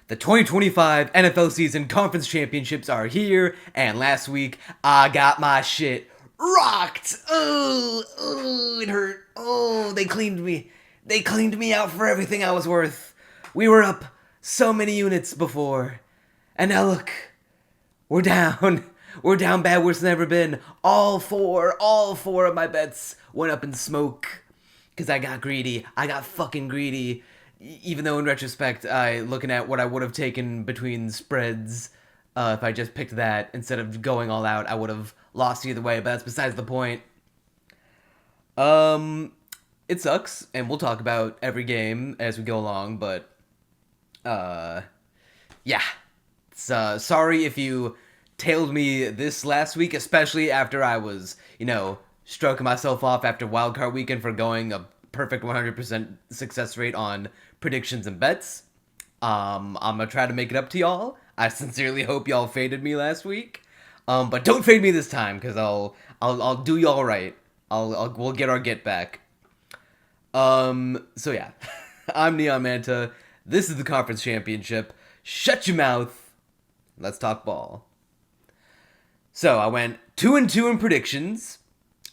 The 2025 NFL season conference championships are here, and last week I got my shit rocked. Oh, it hurt. Oh, they cleaned me. They cleaned me out for everything I was worth. We were up so many units before, and now look, we're down. We're down bad, worse than ever been. All four of my bets went up in smoke. Because I got greedy. I got fucking greedy. Even though in retrospect, looking at what I would have taken between spreads, if I just picked that instead of going all out, I would have lost either way, but that's besides the point. It sucks, and we'll talk about every game as we go along, but, yeah. Sorry if you tailed me this last week, especially after I was, stroking myself off after wildcard weekend for going a perfect 100% success rate on predictions and bets. I'm gonna try to make it up to y'all. I sincerely hope y'all faded me last week, but don't fade me this time because I'll do y'all right. We'll get our get back. So yeah, I'm Neon Manta. This is the conference championship. Shut your mouth. Let's talk ball. So I went 2-2 in predictions.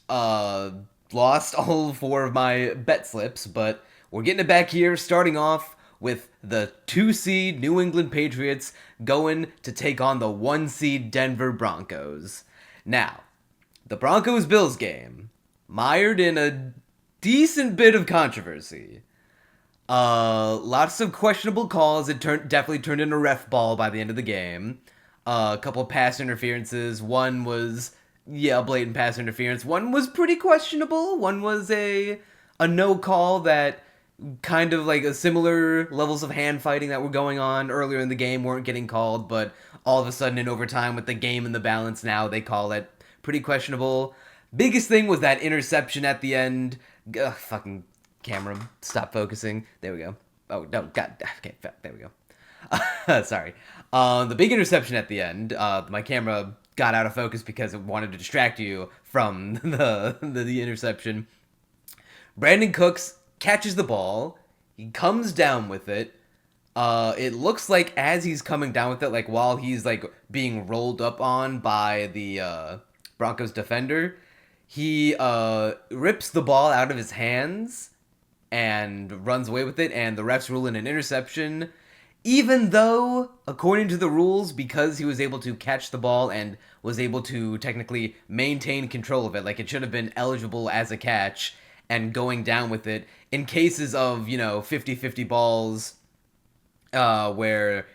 Lost all 4 of my bet slips, but we're getting it back here, starting off with the 2-seed New England Patriots going to take on the 1-seed Denver Broncos. Now, the Broncos-Bills game mired in a decent bit of controversy. Lots of questionable calls. It definitely turned into ref ball by the end of the game. A couple of pass interferences. One was blatant pass interference. One was pretty questionable. One was a no call that kind of like a similar levels of hand fighting that were going on earlier in the game weren't getting called, but all of a sudden in overtime with the game in the balance now they call it pretty questionable. Biggest thing was that interception at the end. Fucking camera, stop focusing. There we go. Oh, no, God. Okay, there we go. Sorry. The big interception at the end, my camera got out of focus because it wanted to distract you from the interception. Brandon Cooks catches the ball. He comes down with it. It looks like as he's coming down with it, like while he's like being rolled up on by the Broncos defender, he rips the ball out of his hands and runs away with it, and the refs rule in an interception. Even though, according to the rules, because he was able to catch the ball and was able to technically maintain control of it, like it should have been eligible as a catch, and going down with it, in cases of, 50-50 balls, where,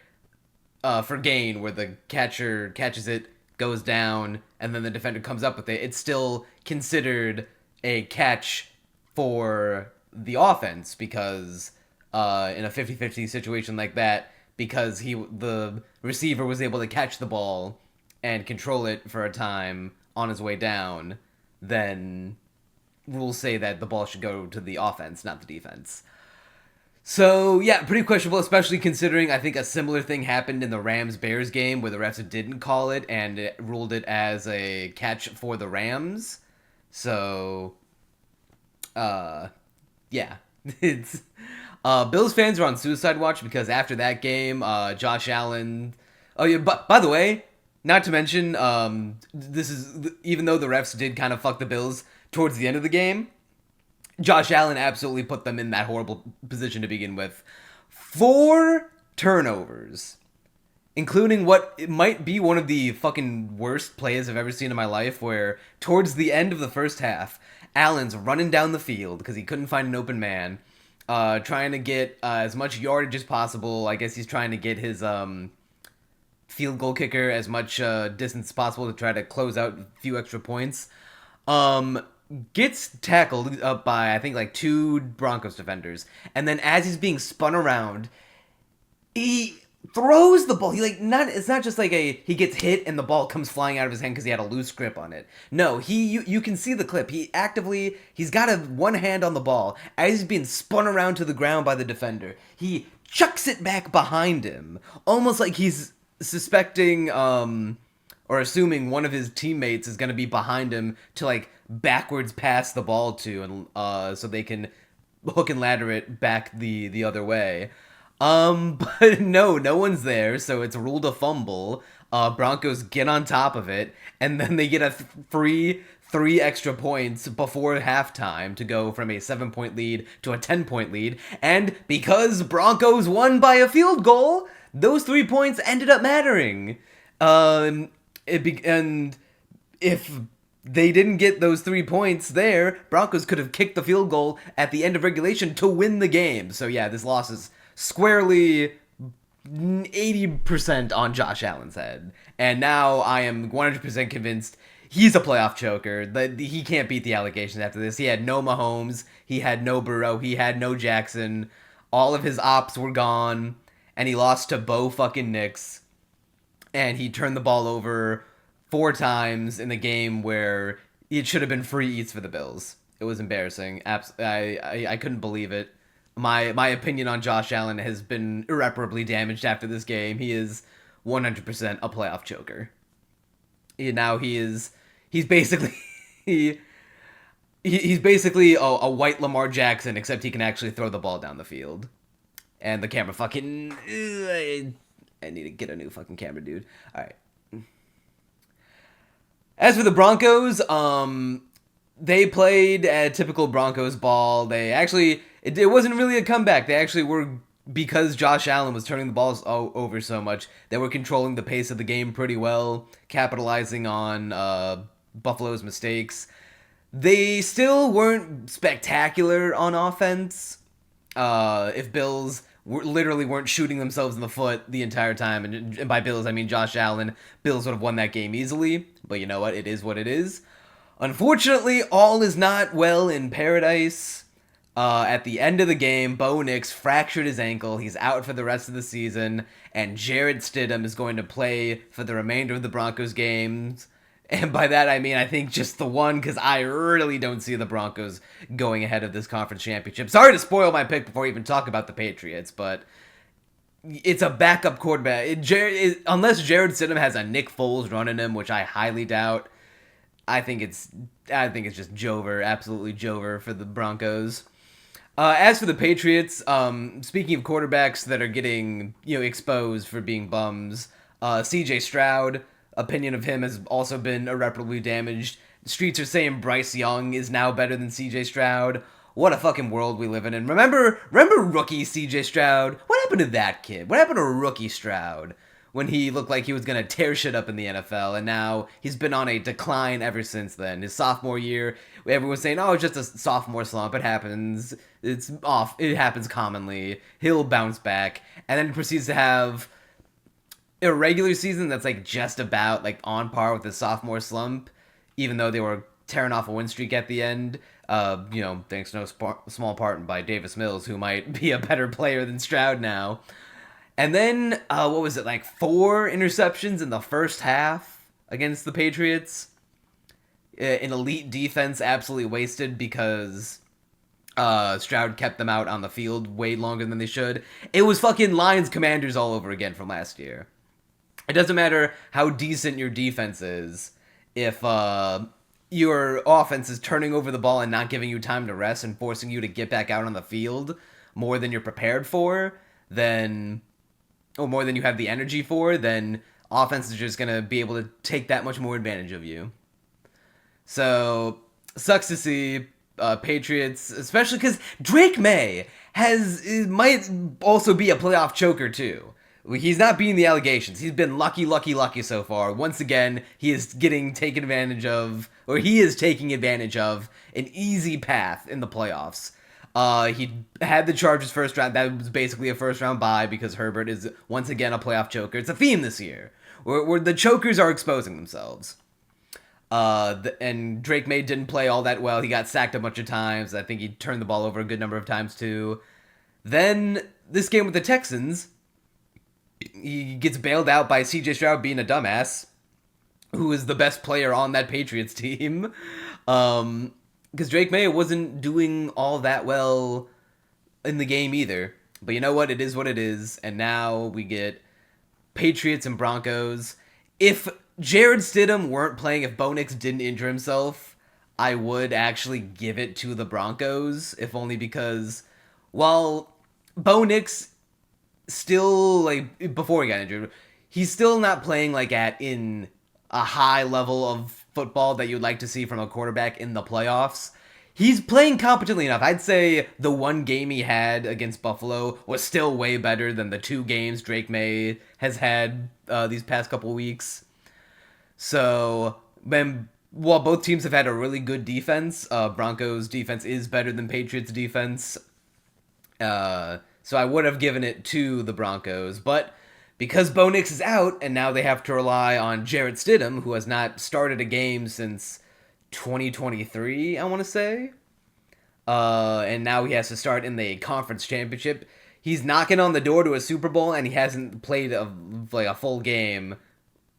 for gain, where the catcher catches it, goes down, and then the defender comes up with it, it's still considered a catch for the offense, because in a 50-50 situation like that, because the receiver was able to catch the ball and control it for a time on his way down, then rules say that the ball should go to the offense, not the defense. So, yeah, pretty questionable, especially considering I think a similar thing happened in the Rams-Bears game where the refs didn't call it and it ruled it as a catch for the Rams. So, yeah, it's... Bills fans are on suicide watch because after that game, Josh Allen... Oh, yeah, but by the way, not to mention, this is... Even though the refs did kind of fuck the Bills towards the end of the game, Josh Allen absolutely put them in that horrible position to begin with. 4 turnovers, including what might be one of the fucking worst plays I've ever seen in my life, where towards the end of the first half, Allen's running down the field because he couldn't find an open man, trying to get as much yardage as possible. I guess he's trying to get his field goal kicker as much distance as possible to try to close out a few extra points. Gets tackled up by, I think, like 2 Broncos defenders. And then as he's being spun around, he throws the ball. It's not just like he gets hit and the ball comes flying out of his hand because he had a loose grip on it. No, you can see the clip. He's got one hand on the ball. As he's being spun around to the ground by the defender, he chucks it back behind him. Almost like he's suspecting, or assuming one of his teammates is going to be behind him to, like, backwards pass the ball to, and so they can hook and ladder it back the other way. But no one's there, so it's ruled a fumble. Broncos get on top of it, and then they get a free three extra points before halftime to go from a 7-point lead to a 10-point lead. And because Broncos won by a field goal, those 3 points ended up mattering. And if they didn't get those 3 points there, Broncos could have kicked the field goal at the end of regulation to win the game. So yeah, this loss is squarely 80% on Josh Allen's head. And now I am 100% convinced he's a playoff choker. He can't beat the allegations after this. He had no Mahomes, he had no Burrow, he had no Jackson. All of his ops were gone, and he lost to Bo fucking Nix. And he turned the ball over 4 times in the game where it should have been free eats for the Bills. It was embarrassing. I couldn't believe it. My opinion on Josh Allen has been irreparably damaged after this game. He is 100% a playoff choker. Now he's basically he's basically a white Lamar Jackson, except he can actually throw the ball down the field. And the camera fucking I need to get a new fucking camera, dude. All right. As for the Broncos, they played a typical Broncos ball. They actually, it wasn't really a comeback. They actually were, because Josh Allen was turning the balls over so much, they were controlling the pace of the game pretty well, capitalizing on Buffalo's mistakes. They still weren't spectacular on offense. If Bills literally weren't shooting themselves in the foot the entire time, and by Bills I mean Josh Allen, Bills would have won that game easily. But you know what? It is what it is. Unfortunately, all is not well in paradise. At the end of the game, Bo Nix fractured his ankle. He's out for the rest of the season, and Jarrett Stidham is going to play for the remainder of the Broncos games. And by that I mean I think just the one, because I really don't see the Broncos going ahead of this conference championship. Sorry to spoil my pick before we even talk about the Patriots, but it's a backup quarterback. Unless Jarrett Stidham has a Nick Foles running him, which I highly doubt, I think it's just Jover, absolutely Jover for the Broncos. As for the Patriots, speaking of quarterbacks that are getting exposed for being bums, C.J. Stroud, opinion of him has also been irreparably damaged. The streets are saying Bryce Young is now better than C.J. Stroud. What a fucking world we live in. And remember rookie C.J. Stroud? What happened to that kid? What happened to rookie Stroud? When he looked like he was going to tear shit up in the NFL, and now he's been on a decline ever since then. His sophomore year, everyone was saying, oh, it's just a sophomore slump. It happens. It's off. It happens commonly. He'll bounce back. And then he proceeds to have a regular season that's like just about like on par with his sophomore slump, even though they were tearing off a win streak at the end. Thanks no small part by Davis Mills, who might be a better player than Stroud now. And then, 4 interceptions in the first half against the Patriots. An elite defense absolutely wasted because Stroud kept them out on the field way longer than they should. It was fucking Lions Commanders all over again from last year. It doesn't matter how decent your defense is. If your offense is turning over the ball and not giving you time to rest and forcing you to get back out on the field more than you're prepared for, or more than you have the energy for, then offense is just going to be able to take that much more advantage of you. So, sucks to see Patriots, especially because Drake Maye might also be a playoff choker too. He's not beating the allegations. He's been lucky so far. Once again, he is taking advantage of an easy path in the playoffs. He had the Chargers first round. That was basically a first round bye because Herbert is once again a playoff choker. It's a theme this year where the chokers are exposing themselves. And Drake Maye didn't play all that well. He got sacked a bunch of times. I think he turned the ball over a good number of times too. Then this game with the Texans, he gets bailed out by C.J. Stroud being a dumbass, who is the best player on that Patriots team. Because Drake Maye wasn't doing all that well in the game either. But you know what? It is what it is. And now we get Patriots and Broncos. If Jarrett Stidham weren't playing, if Bo Nix didn't injure himself, I would actually give it to the Broncos. If only because, while Bo Nix still, like, before he got injured, he's still not playing, like, in a high level of football that you'd like to see from a quarterback in the playoffs. He's playing competently enough. I'd say the one game he had against Buffalo was still way better than the 2 games Drake Maye has had these past couple weeks. So, while both teams have had a really good defense, Broncos defense is better than Patriots defense. So I would have given it to the Broncos, but because Bo Nix is out, and now they have to rely on Jarrett Stidham, who has not started a game since 2023, I want to say. And now he has to start in the conference championship. He's knocking on the door to a Super Bowl, and he hasn't played a full game,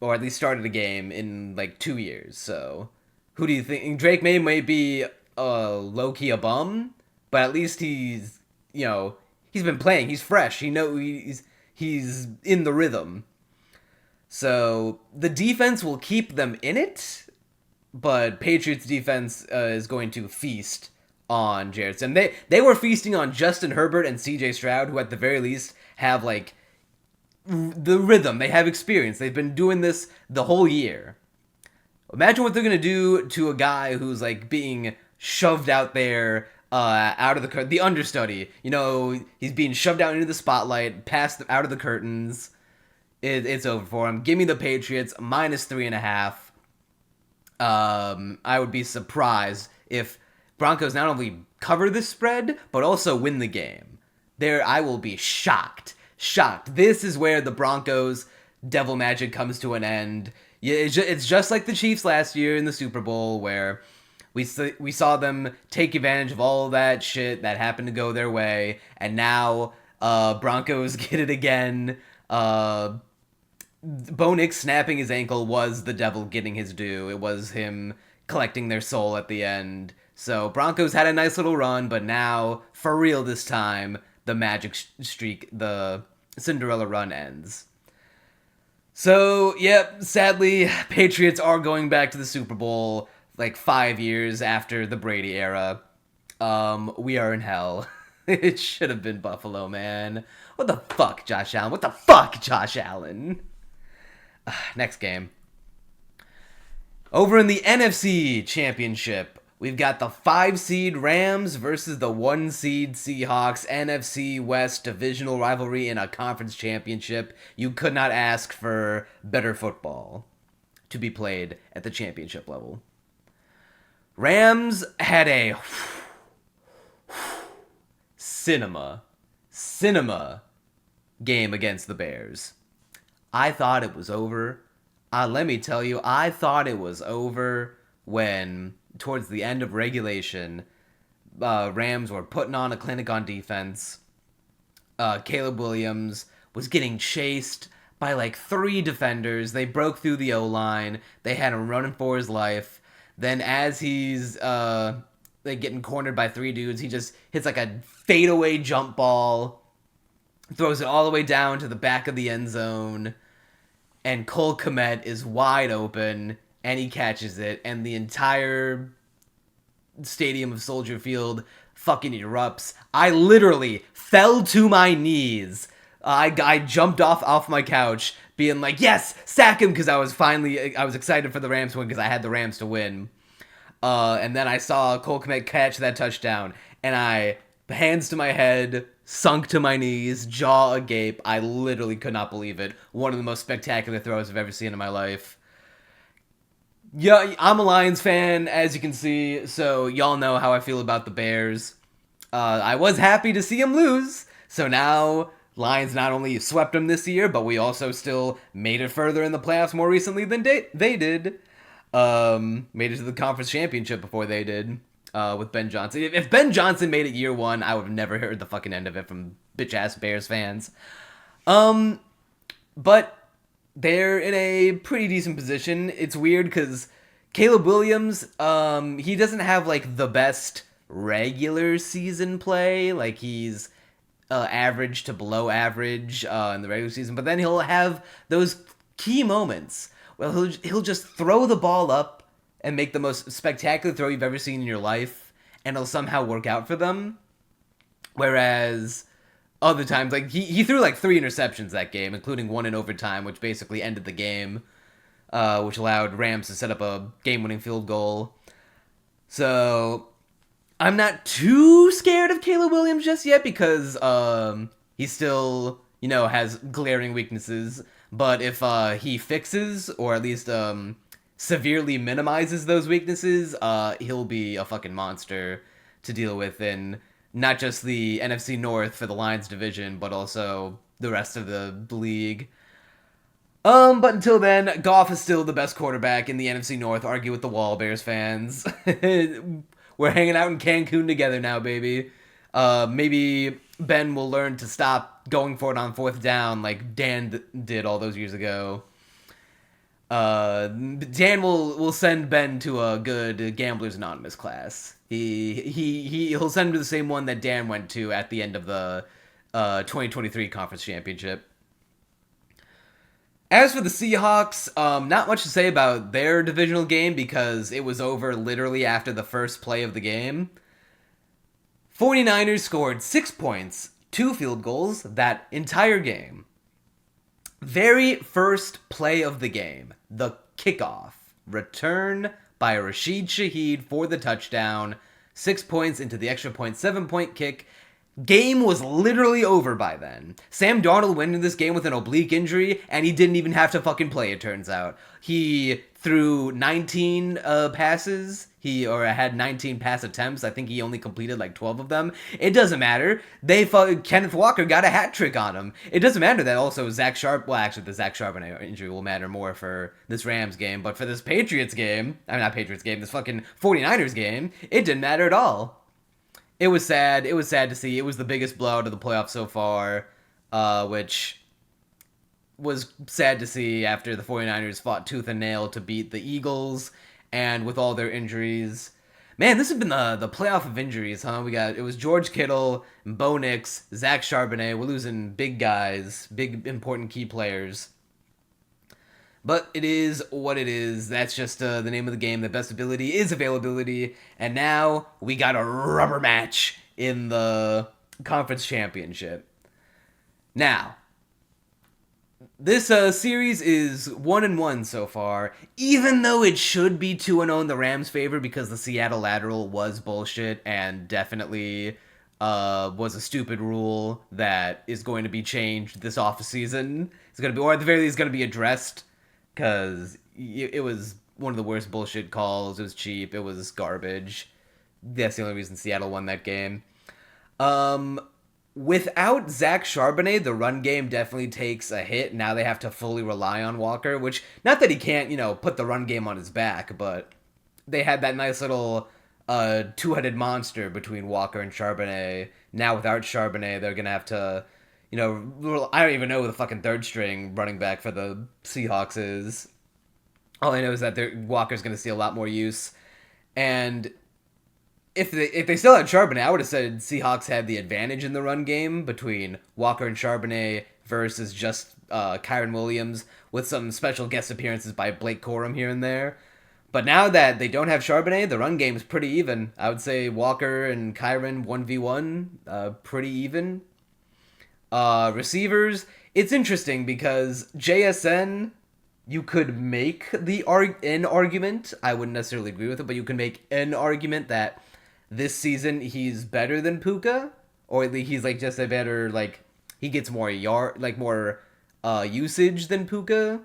or at least started a game in like 2 years. So, who do you think? Drake Maye might be low key a bum, but at least he's he's been playing. He's fresh. He's in the rhythm. So the defense will keep them in it, but Patriots defense is going to feast on Jarrett. And they were feasting on Justin Herbert and CJ Stroud, who at the very least have like the rhythm. They have experience. They've been doing this the whole year. Imagine what they're going to do to a guy who's like being shoved out there out of the understudy. He's being shoved out into the spotlight, out of the curtains. It's over for him. Give me the Patriots -3.5. I would be surprised if Broncos not only cover this spread, but also win the game. I will be shocked. This is where the Broncos devil magic comes to an end. It's just like the Chiefs last year in the Super Bowl, where we saw them take advantage of all that shit that happened to go their way, and now Broncos get it again. Bo Nix snapping his ankle was the devil getting his due. It was him collecting their soul at the end. So Broncos had a nice little run, but now, for real this time, the magic streak, the Cinderella run ends. So, yep, sadly, Patriots are going back to the Super Bowl like 5 years after the Brady era. We are in hell. It should have been Buffalo, man. What the fuck, Josh Allen? Next game. Over in the NFC Championship, we've got the 5-seed Rams versus the 1-seed Seahawks. NFC West divisional rivalry in a conference championship. You could not ask for better football to be played at the championship level. Rams had a cinema game against the Bears. I thought it was over. Let me tell you, I thought it was over when, towards the end of regulation, Rams were putting on a clinic on defense. Caleb Williams was getting chased by like 3 defenders. They broke through the O-line. They had him running for his life. Then as he's like getting cornered by 3 dudes, he just hits like a fadeaway jump ball, throws it all the way down to the back of the end zone, and Cole Kmet is wide open, and he catches it, and the entire stadium of Soldier Field fucking erupts. I literally fell to my knees. I jumped off my couch, being like, yes, sack him, because I was excited for the Rams to win, because I had the Rams to win. And then I saw Cole Kmet catch that touchdown, and hands to my head, sunk to my knees, jaw agape. I literally could not believe it. One of the most spectacular throws I've ever seen in my life. Yeah, I'm a Lions fan, as you can see, so y'all know how I feel about the Bears. I was happy to see them lose, so now Lions not only swept them this year, but we also still made it further in the playoffs more recently than they did. Made it to the conference championship before they did, with Ben Johnson. If Ben Johnson made it year 1, I would have never heard the fucking end of it from bitch-ass Bears fans. But they're in a pretty decent position. It's weird because Caleb Williams, he doesn't have like the best regular season play. Like he's average to below average in the regular season, but then he'll have those key moments. Well, he'll just throw the ball up and make the most spectacular throw you've ever seen in your life, and it'll somehow work out for them. Whereas other times, like he threw like 3 interceptions that game, including one in overtime, which basically ended the game, which allowed Rams to set up a game-winning field goal. So I'm not too scared of Caleb Williams just yet because he still, has glaring weaknesses. But if he fixes, or at least severely minimizes those weaknesses, he'll be a fucking monster to deal with in not just the NFC North for the Lions division, but also the rest of the league. But until then, Goff is still the best quarterback in the NFC North. Argue with the wall, Bears fans. We're hanging out in Cancun together now, baby. Maybe Ben will learn to stop going for it on 4th down like Dan did all those years ago. Dan will send Ben to a good Gamblers Anonymous class. He'll send him to the same one that Dan went to at the end of the 2023 conference championship. As for the Seahawks, not much to say about their divisional game because it was over literally after the first play of the game. 49ers scored 6 points, 2 field goals that entire game. Very first play of the game, the kickoff. Return by Rashid Shaheed for the touchdown. 6 points into the extra point, 7-point kick. Game was literally over by then. Sam Darnold went into this game with an oblique injury, and he didn't even have to fucking play, it turns out. He threw 19 passes. He had 19 pass attempts. I think he only completed like 12 of them. It doesn't matter. Kenneth Walker got a hat trick on him. It doesn't matter that also Zach Sharp... Well, actually, the Zach Sharp injury will matter more for this Rams game. But for this Patriots game... I mean, not Patriots game. This fucking 49ers game, it didn't matter at all. It was sad. It was sad to see. It was the biggest blowout of the playoffs so far, which was sad to see after the 49ers fought tooth and nail to beat the Eagles, and with all their injuries. Man, this has been the playoff of injuries, huh? It was George Kittle, Bo Nix, Zach Charbonnet. We're losing big guys, big important key players. But it is what it is. That's just the name of the game. The best ability is availability. And now we got a rubber match in the conference championship. Now, this series is 1-1 so far, even though it should be 2-0 in the Rams' favor because the Seattle lateral was bullshit and definitely was a stupid rule that is going to be changed this offseason. It's going to be, or at the very least, going to be addressed. Because it was one of the worst bullshit calls. It was cheap. It was garbage. That's the only reason Seattle won that game. Without Zach Charbonnet, the run game definitely takes a hit. Now they have to fully rely on Walker, which, not that he can't, put the run game on his back, but they had that nice little two-headed monster between Walker and Charbonnet. Now without Charbonnet, they're going to have to... I don't even know who the fucking third string running back for the Seahawks is. All I know is that Walker's going to see a lot more use. And if they still had Charbonnet, I would have said Seahawks had the advantage in the run game between Walker and Charbonnet versus just Kyren Williams with some special guest appearances by Blake Corum here and there. But now that they don't have Charbonnet, the run game is pretty even. I would say Walker and Kyren 1v1, pretty even. Receivers, it's interesting because JSN, you could make an argument. I wouldn't necessarily agree with it, but you can make an argument that this season he's better than Puka, or at least he's like just a better, like he gets more usage than Puka.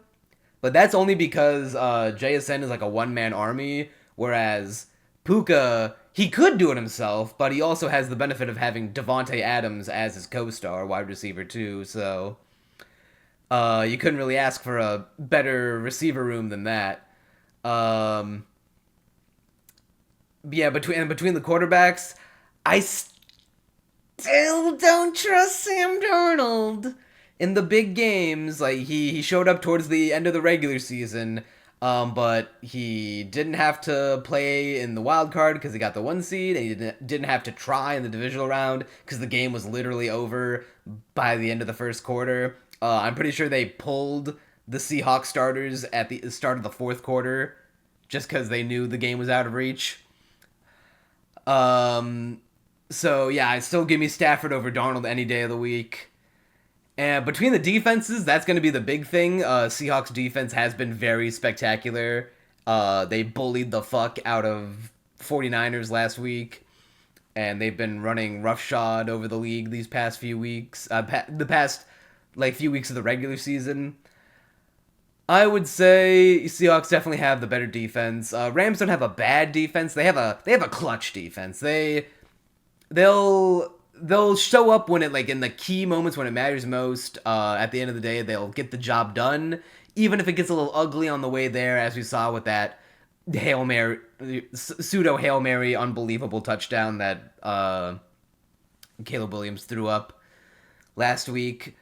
But that's only because JSN is like a one-man army, whereas Puka, he could do it himself, but he also has the benefit of having Devontae Adams as his co-star, wide receiver too, so you couldn't really ask for a better receiver room than that. Yeah, between the quarterbacks, I still don't trust Sam Darnold in the big games. Like, he showed up towards the end of the regular season, but he didn't have to play in the wild card because he got the 1 seed, and he didn't have to try in the divisional round because the game was literally over by the end of the first quarter. I'm pretty sure they pulled the Seahawks starters at the start of the fourth quarter just because they knew the game was out of reach. So yeah, I still give me Stafford over Darnold any day of the week. And between the defenses, that's going to be the big thing. Seahawks defense has been very spectacular. They bullied the fuck out of 49ers last week. And they've been running roughshod over the league these past few weeks. The past, like, few weeks of the regular season. I would say Seahawks definitely have the better defense. Rams don't have a bad defense. They have a clutch defense. They'll show up when it, like, in the key moments when it matters most. At the end of the day, they'll get the job done, even if it gets a little ugly on the way there, as we saw with that Hail Mary, pseudo Hail Mary, unbelievable touchdown that Caleb Williams threw up last week.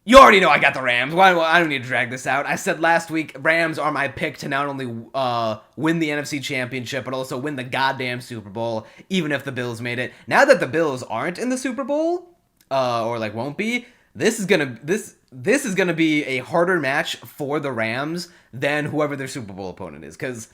You already know I got the Rams. I don't need to drag this out. I said last week, Rams are my pick to not only win the NFC Championship, but also win the goddamn Super Bowl, even if the Bills made it. Now that the Bills aren't in the Super Bowl, or like won't be, this is gonna be a harder match for the Rams than whoever their Super Bowl opponent is. Because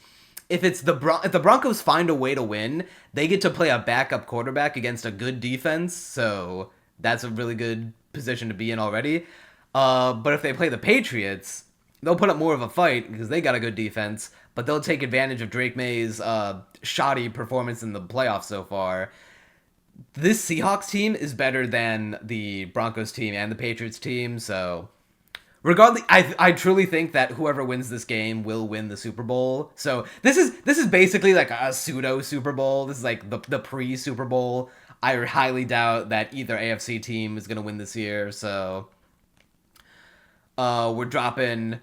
if the Broncos find a way to win, they get to play a backup quarterback against a good defense. So that's a really good position to be in already. But if they play the Patriots, they'll put up more of a fight because they got a good defense, but they'll take advantage of Drake May's shoddy performance in the playoffs so far. This Seahawks team is better than the Broncos team and the Patriots team, so regardless, I truly think that whoever wins this game will win the Super Bowl. So this is basically like a pseudo Super Bowl. This is like the pre-Super Bowl. I highly doubt that either AFC team is going to win this year, so we're dropping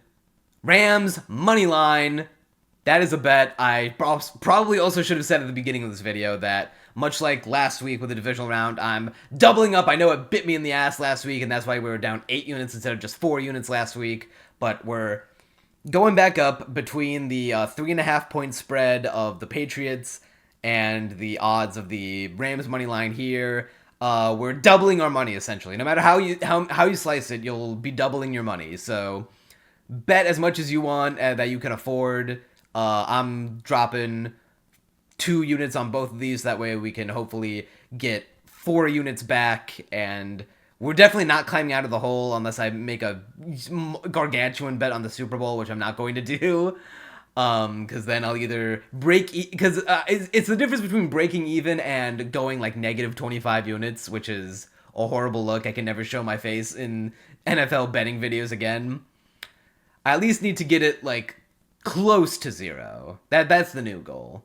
Rams money line. That is a bet. I probably also should have said at the beginning of this video that, much like last week with the divisional round, I'm doubling up. I know it bit me in the ass last week, and that's why we were down 8 units instead of just 4 units last week, but we're going back up between the 3.5 point spread of the Patriots and the odds of the Rams money line here. We're doubling our money, essentially. No matter how you slice it, you'll be doubling your money. So bet as much as you want that you can afford. I'm dropping 2 units on both of these. That way we can hopefully get 4 units back. And we're definitely not climbing out of the hole unless I make a gargantuan bet on the Super Bowl, which I'm not going to do. Because then I'll either because it's the difference between breaking even and going like negative 25 units, which is a horrible look. I can never show my face in NFL betting videos again. I at least need to get it like close to 0. That's the new goal.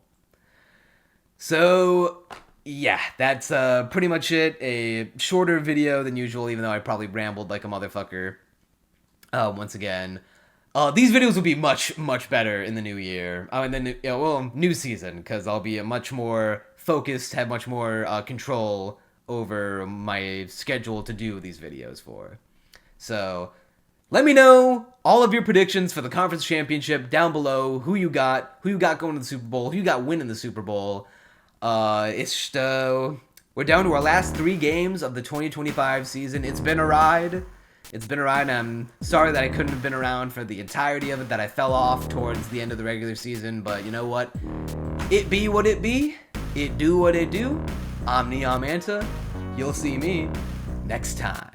So yeah, that's pretty much it. A shorter video than usual, even though I probably rambled like a motherfucker. Once again. These videos will be much, much better in the new year. In the new season, because I'll be much more focused, have much more control over my schedule to do these videos for. So, let me know all of your predictions for the conference championship down below. Who you got going to the Super Bowl, who you got winning the Super Bowl. We're down to our last 3 games of the 2025 season. It's been a ride. And I'm sorry that I couldn't have been around for the entirety of it, that I fell off towards the end of the regular season, but you know what? It be what it be. It do what it do. I'm lmao. You'll see me next time.